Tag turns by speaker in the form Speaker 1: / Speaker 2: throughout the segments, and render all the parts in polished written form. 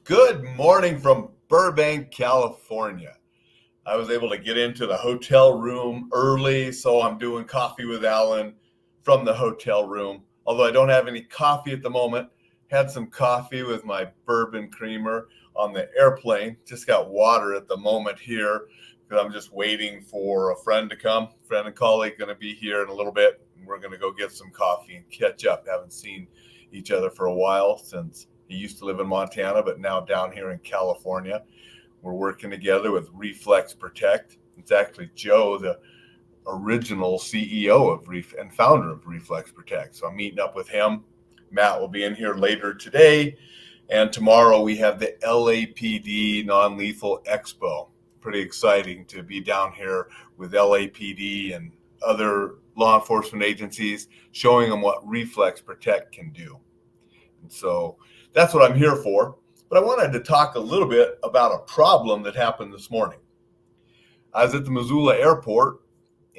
Speaker 1: Good morning from Burbank, California. I was able to get into the hotel room early, so I'm doing coffee with Alain from the hotel room. Although I don't have any coffee at the moment, had some coffee with my bourbon creamer on the airplane. Just got water at the moment here because I'm just waiting for a friend to come. Friend and colleague going to be here in a little bit. We're going to go get some coffee and catch up. Haven't seen each other for a while since he used to live in Montana, but now down here in California. We're working together with Reflex Protect. It's actually Joe, the original CEO of and founder of Reflex Protect. So I'm meeting up with him. Matt will be in here later today. And tomorrow we have the LAPD Non-Lethal Expo. Pretty exciting to be down here with LAPD and other law enforcement agencies, showing them what Reflex Protect can do. And so that's what I'm here for. But I wanted to talk a little bit about a problem that happened this morning. I was at the Missoula airport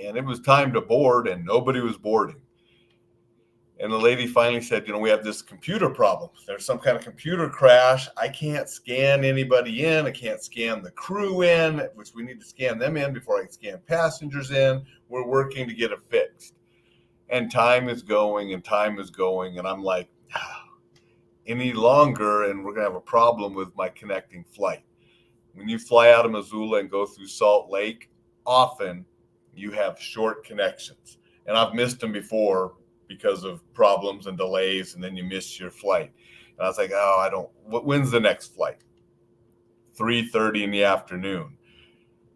Speaker 1: and it was time to board and nobody was boarding. And the lady finally said, we have this computer problem. There's some kind of computer crash. I can't scan anybody in. I can't scan the crew in, which we need to scan them in before I can scan passengers in. We're working to get it fixed. And time is going and time is going. And I'm like, any longer and we're going to have a problem with my connecting flight. When you fly out of Missoula and go through Salt Lake, often you have short connections. And I've missed them before because of problems and delays, and then you miss your flight. And I was like, when's the next flight? 3:30 in the afternoon.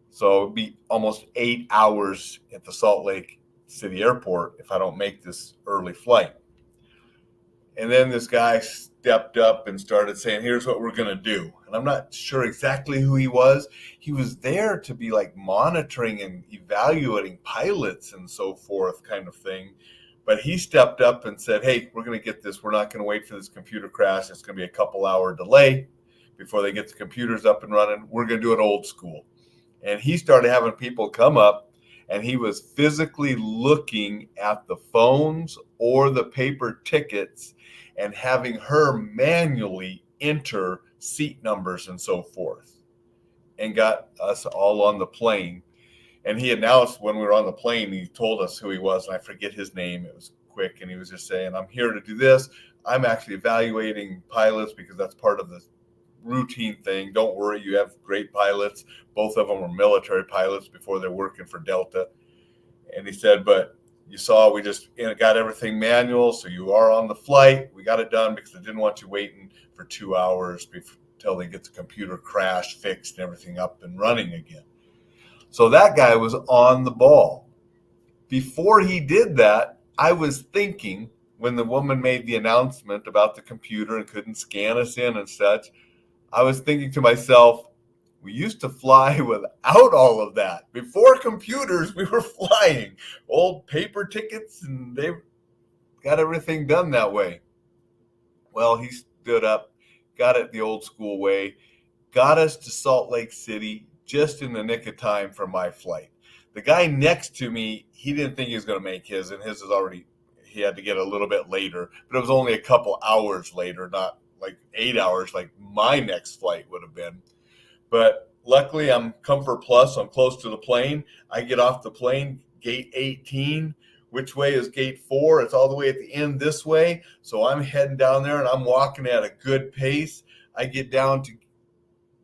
Speaker 1: So it'd be almost 8 hours at the Salt Lake City Airport if I don't make this early flight. And then this guy stepped up and started saying, here's what we're going to do. And I'm not sure exactly who he was. He was there to be like monitoring and evaluating pilots and so forth kind of thing. But he stepped up and said, hey, we're going to get this. We're not going to wait for this computer crash. It's going to be a couple-hour delay before they get the computers up and running. We're going to do it old school. And he started having people come up, and he was physically looking at the phones or the paper tickets and having her manually enter seat numbers and so forth, and got us all on the plane. And he announced when we were on the plane, he told us who he was, and I forget his name. It was quick, and he was just saying, I'm here to do this. I'm actually evaluating pilots because that's part of the routine thing. Don't worry, you have great pilots. Both of them were military pilots before they're working for Delta. And he said, but you saw we just got everything manual, so you are on the flight. We got it done because I didn't want you waiting for 2 hours until they get the computer crash fixed and everything up and running again. So that guy was on the ball. Before he did that, I was thinking, when the woman made the announcement about the computer and couldn't scan us in and such, I was thinking to myself, we used to fly without all of that. Before computers, we were flying old paper tickets, and they got everything done that way. Well, he stood up, got it the old school way, got us to Salt Lake City just in the nick of time for my flight. The guy next to me, he didn't think he was going to make his, and his is already, he had to get a little bit later, but it was only a couple hours later, not like 8 hours like my next flight would have been. But luckily, I'm Comfort Plus. I'm close to the plane. I get off the plane, gate 18. Which way is gate 4? It's all the way at the end this way. So I'm heading down there, and I'm walking at a good pace. I get down to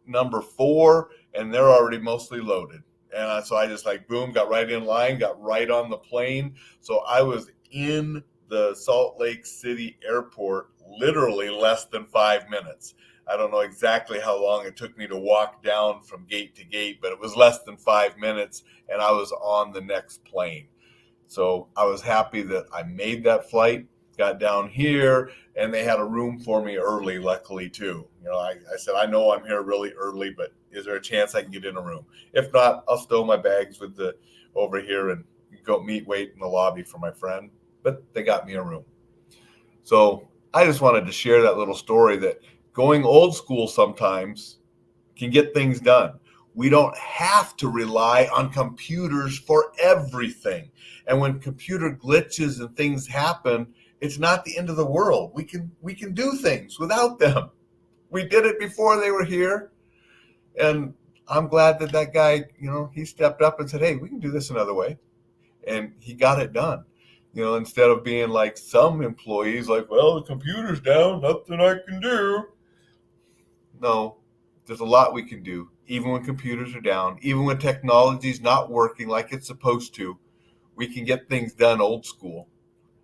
Speaker 1: number 4, and they're already mostly loaded. And so I just boom, got right in line, got right on the plane. So I was in the Salt Lake City airport literally less than 5 minutes. I don't know exactly how long it took me to walk down from gate to gate, but it was less than 5 minutes, and I was on the next plane. So I was happy that I made that flight, got down here, and they had a room for me early, luckily, too. I said, I know I'm here really early, but is there a chance I can get in a room? If not, I'll stow my bags over here and wait in the lobby for my friend. But they got me a room. So I just wanted to share that little story that going old school sometimes can get things done. We don't have to rely on computers for everything. And when computer glitches and things happen, it's not the end of the world. We can do things without them. We did it before they were here. And I'm glad that that guy, he stepped up and said, hey, we can do this another way. And he got it done. Instead of being like some employees, like, well, the computer's down, nothing I can do. No, there's a lot we can do, even when computers are down, even when technology's not working like it's supposed to. We can get things done old school.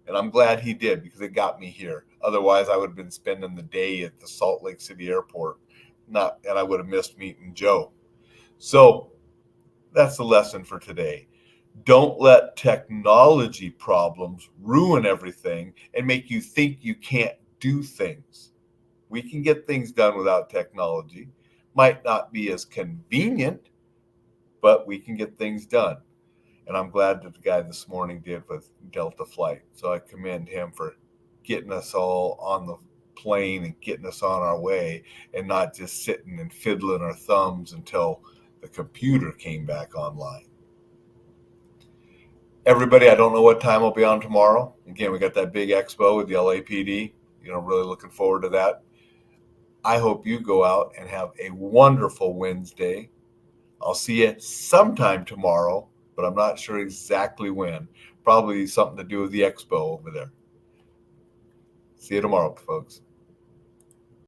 Speaker 1: And I'm glad he did because it got me here. Otherwise, I would have been spending the day at the Salt Lake City airport, and I would have missed meeting Joe. So that's the lesson for today. Don't let technology problems ruin everything and make you think you can't do things. We can get things done without technology. Might not be as convenient, but we can get things done. And I'm glad that the guy this morning did with Delta Flight. So I commend him for getting us all on the plane and getting us on our way and not just sitting and fiddling our thumbs until the computer came back online. Everybody, I don't know what time I'll be on tomorrow. Again, we got that big expo with the LAPD. Really looking forward to that. I hope you go out and have a wonderful Wednesday. I'll see you sometime tomorrow, but I'm not sure exactly when. Probably something to do with the expo over there. See you tomorrow, folks.